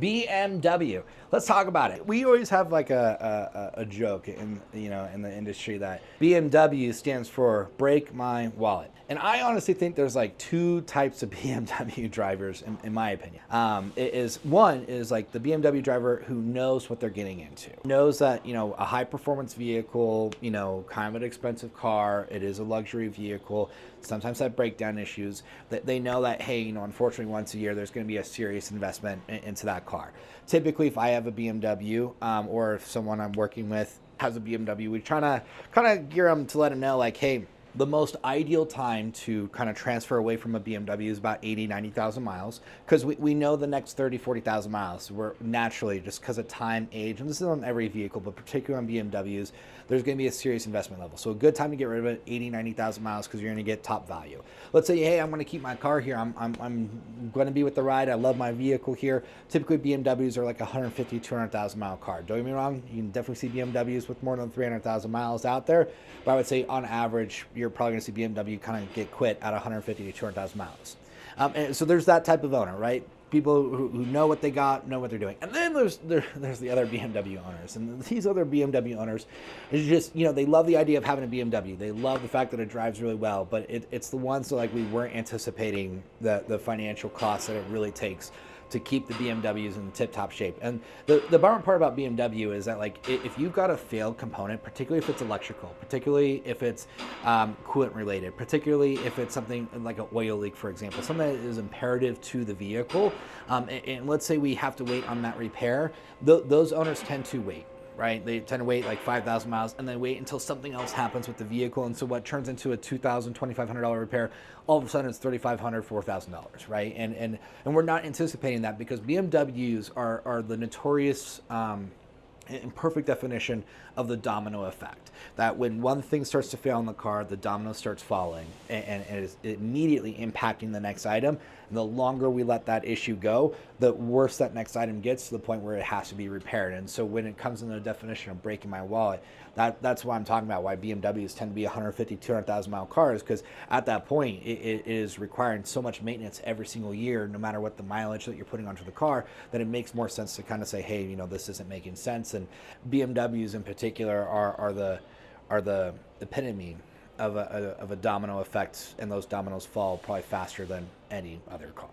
BMW. Let's talk about it. We always have like a joke in in the industry that BMW stands for break my wallet. And I honestly think there's like two types of BMW drivers in my opinion. One is like the BMW driver who knows what they're getting into, knows that a high performance vehicle, kind of an expensive car, it is a luxury vehicle, sometimes have breakdown issues. That they know that, hey, unfortunately once a year there's going to be a serious investment into that car. Typically, if I have a BMW or if someone I'm working with has a BMW, we try to kind of gear them to let them know like, hey, the most ideal time to kind of transfer away from a BMW is about 80, 90,000 miles, because we know the next 30, 40,000 miles, we're naturally, just because of time, age, and this is on every vehicle, but particularly on BMWs, there's going to be a serious investment level. So a good time to get rid of it, 80, 90,000 miles, because you're going to get top value. Let's say, hey, I'm going to keep my car here. I'm going to be with the ride. I love my vehicle here. Typically, BMWs are like 150, 200,000 mile car. Don't get me wrong. You can definitely see BMWs with more than 300,000 miles out there. But I would say on average, you're probably going to see BMW kind of get quit at 150 to 200,000 miles. And so there's that type of owner, right? People who know what they got, know what they're doing. And then there's the other BMW owners. And these other BMW owners is just, they love the idea of having a BMW. They love the fact that it drives really well, but it's the ones that like we weren't anticipating the financial costs that it really takes to keep the BMWs in tip-top shape. And the bummer part about BMW is that like if you've got a failed component, particularly if it's electrical, particularly if it's coolant related, particularly if it's something like an oil leak, for example, something that is imperative to the vehicle, and let's say we have to wait on that repair, those owners tend to wait. Right? They tend to wait like 5,000 miles and then wait until something else happens with the vehicle. And so what turns into a $2,000, $2,500 repair, all of a sudden it's $3,500, $4,000, right? And we're not anticipating that because BMWs are the notorious in perfect definition of the domino effect. That when one thing starts to fail in the car, the domino starts falling and is immediately impacting the next item. And the longer we let that issue go, the worse that next item gets to the point where it has to be repaired. And so when it comes into the definition of breaking my wallet, that's why I'm talking about why BMWs tend to be 150, 200,000 mile cars, because at that point it is requiring so much maintenance every single year, no matter what the mileage that you're putting onto the car, that it makes more sense to kind of say, hey, this isn't making sense. And BMWs in particular are the epitome of a domino effect, and those dominoes fall probably faster than any other car.